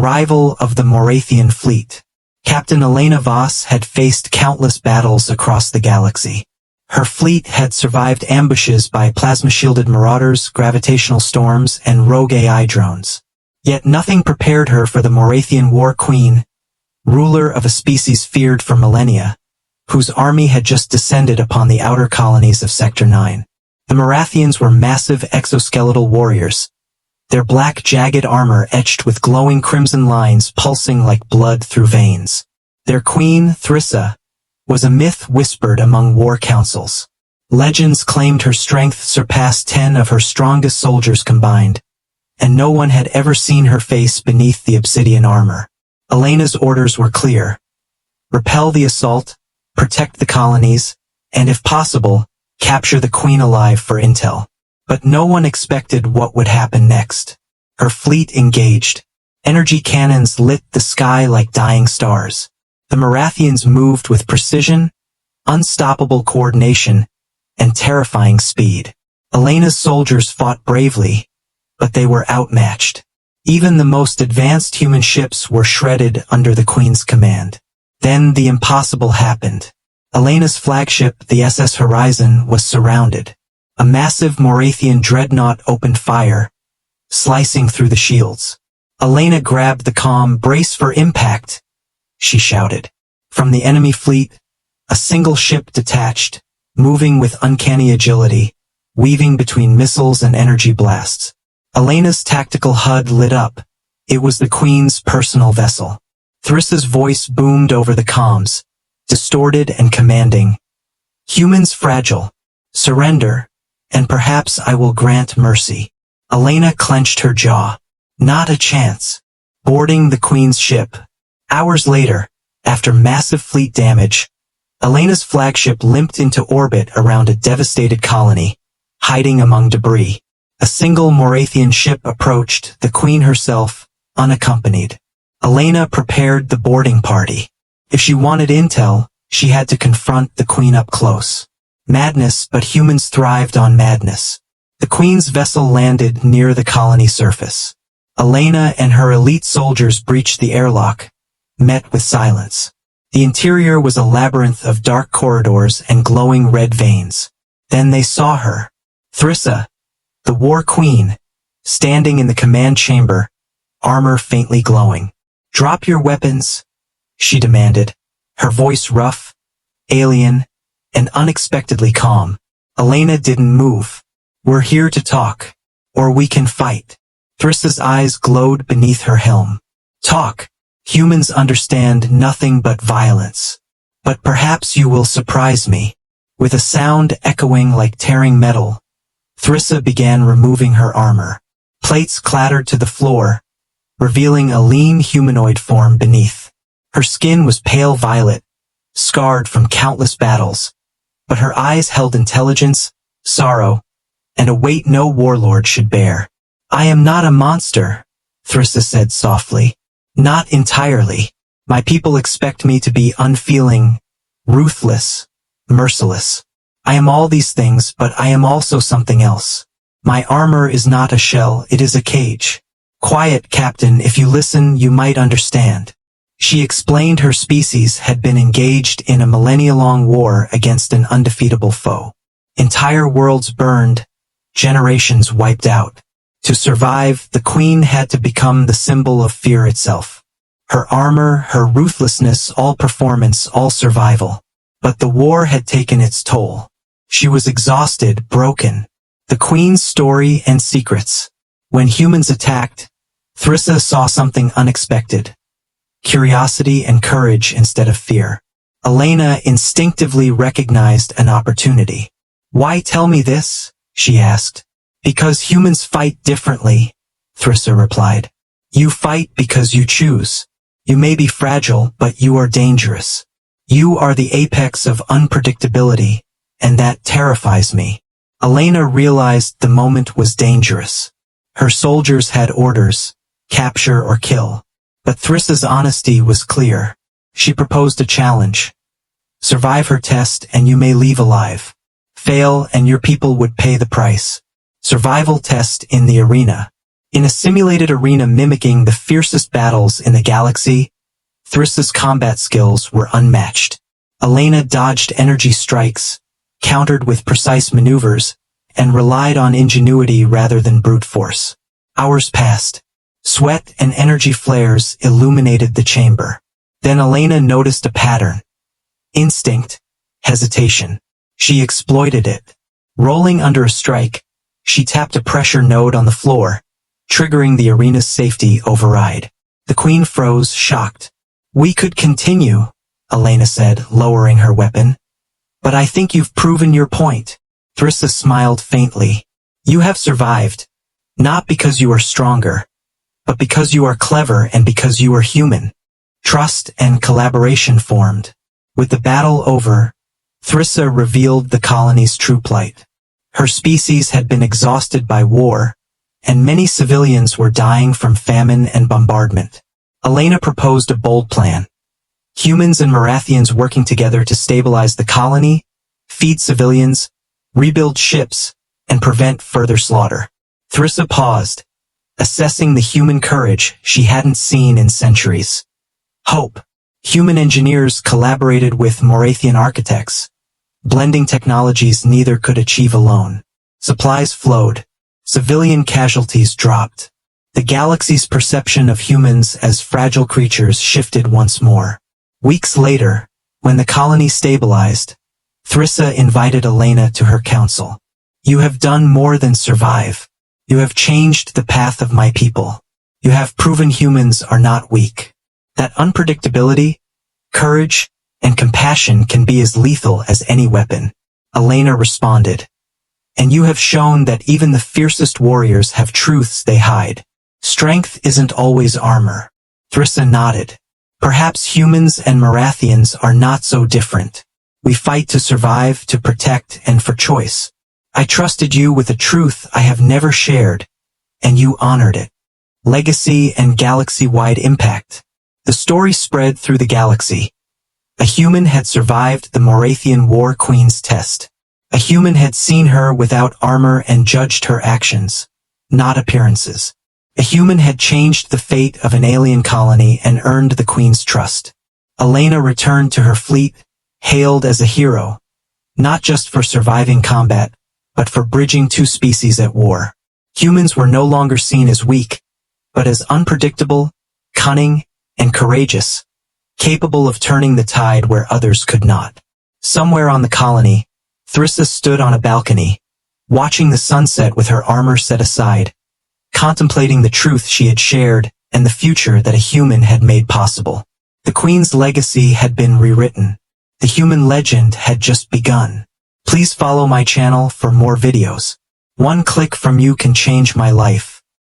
arrival of the Moraththeian fleet. Captain Elena Voss had faced countless battles across the galaxy. Her fleet had survived ambushes by plasma-shielded marauders, gravitational storms, and rogue AI drones. Yet nothing prepared her for the Moraththeian War Queen, ruler of a species feared for millennia, whose army had just descended upon the outer colonies of Sector 9. The Moraththeans were massive exoskeletal warriors, their black jagged armor etched with glowing crimson lines pulsing like blood through veins. Their queen, Thrissa, was a myth whispered among war councils. Legends claimed her strength surpassed 10 of her strongest soldiers combined, and no one had ever seen her face beneath the obsidian armor. Elena's orders were clear. Repel the assault, protect the colonies, and if possible, capture the queen alive for intel. But no one expected what would happen next. Her fleet engaged. Energy cannons lit the sky like dying stars. The Moraththeans moved with precision, unstoppable coordination, and terrifying speed. Elena's soldiers fought bravely, but they were outmatched. Even the most advanced human ships were shredded under the Queen's command. Then the impossible happened. Elena's flagship, the SS Horizon, was surrounded. A massive Moraththeian dreadnought opened fire, slicing through the shields. Elena grabbed the comm. "Brace for impact," she shouted. From the enemy fleet, a single ship detached, moving with uncanny agility, weaving between missiles and energy blasts. Elena's tactical HUD lit up. It was the Queen's personal vessel. Thrissa's voice boomed over the comms, distorted and commanding. "Humans fragile. Surrender, and perhaps I will grant mercy." Elena clenched her jaw. Not a chance. Boarding the Queen's ship. Hours later, after massive fleet damage, Elena's flagship limped into orbit around a devastated colony, hiding among debris. A single Moraththeian ship approached, the Queen herself, unaccompanied. Elena prepared the boarding party. If she wanted intel, she had to confront the Queen up close. Madness, but humans thrived on madness. The Queen's vessel landed near the colony surface. Elena and her elite soldiers breached the airlock, met with silence. The interior was a labyrinth of dark corridors and glowing red veins. Then they saw her. Thrissa, the War Queen, standing in the command chamber, armor faintly glowing. "Drop your weapons," she demanded, her voice rough, alien, and unexpectedly calm. Elena didn't move. "We're here to talk, or we can fight." Thrissa's eyes glowed beneath her helm. "Talk. Humans understand nothing but violence. But perhaps you will surprise me." With a sound echoing like tearing metal, Thrissa began removing her armor. Plates clattered to the floor, revealing a lean humanoid form beneath. Her skin was pale violet, scarred from countless battles, but her eyes held intelligence, sorrow, and a weight no warlord should bear. "I am not a monster," Thrissa said softly. "Not entirely. My people expect me to be unfeeling, ruthless, merciless. I am all these things, but I am also something else. My armor is not a shell, it is a cage. Quiet, Captain, if you listen, you might understand." She explained her species had been engaged in a millennia-long war against an undefeatable foe. Entire worlds burned, generations wiped out. To survive, the Queen had to become the symbol of fear itself. Her armor, her ruthlessness, all performance, all survival. But the war had taken its toll. She was exhausted, broken. The Queen's story and secrets. When humans attacked, Thrissa saw something unexpected. Curiosity and courage instead of fear. Elena instinctively recognized an opportunity. "Why tell me this?" she asked. "Because humans fight differently," Thrissa replied. "You fight because you choose. You may be fragile, but you are dangerous. You are the apex of unpredictability, and that terrifies me." Elena realized the moment was dangerous. Her soldiers had orders, capture or kill. But Thrissa's honesty was clear. She proposed a challenge. Survive her test and you may leave alive. Fail and your people would pay the price. Survival test in the arena. In a simulated arena mimicking the fiercest battles in the galaxy, Thrissa's combat skills were unmatched. Elena dodged energy strikes, countered with precise maneuvers, and relied on ingenuity rather than brute force. Hours passed. Sweat and energy flares illuminated the chamber. Then Elena noticed a pattern. Instinct, hesitation. She exploited it. Rolling under a strike, she tapped a pressure node on the floor, triggering the arena's safety override. The queen froze, shocked. "We could continue," Elena said, lowering her weapon. "But I think you've proven your point." Thrissa smiled faintly. "You have survived. Not because you are stronger, but because you are clever and because you are human." Trust and collaboration formed. With the battle over, Thrissa revealed the colony's true plight. Her species had been exhausted by war, and many civilians were dying from famine and bombardment. Elena proposed a bold plan. Humans and Moraththeans working together to stabilize the colony, feed civilians, rebuild ships, and prevent further slaughter. Thrissa paused, assessing the human courage she hadn't seen in centuries. Hope. Human engineers collaborated with Moraththeian architects, blending technologies neither could achieve alone. Supplies flowed. Civilian casualties dropped. The galaxy's perception of humans as fragile creatures shifted once more. Weeks later, when the colony stabilized, Thrissa invited Elena to her council. "You have done more than survive. You have changed the path of my people. You have proven humans are not weak. That unpredictability, courage, and compassion can be as lethal as any weapon." Elena responded. "And you have shown that even the fiercest warriors have truths they hide. Strength isn't always armor." Thrissa nodded. "Perhaps humans and Moraththeans are not so different. We fight to survive, to protect, and for choice. I trusted you with a truth I have never shared, and you honored it." Legacy and galaxy-wide impact. The story spread through the galaxy. A human had survived the Moraththeian War Queen's test. A human had seen her without armor and judged her actions, not appearances. A human had changed the fate of an alien colony and earned the Queen's trust. Elena returned to her fleet, hailed as a hero, not just for surviving combat, but for bridging two species at war. Humans were no longer seen as weak, but as unpredictable, cunning, and courageous, capable of turning the tide where others could not. Somewhere on the colony, Thrissa stood on a balcony, watching the sunset with her armor set aside, contemplating the truth she had shared and the future that a human had made possible. The Queen's legacy had been rewritten. The human legend had just begun. Please follow my channel for more videos. One click from you can change my life.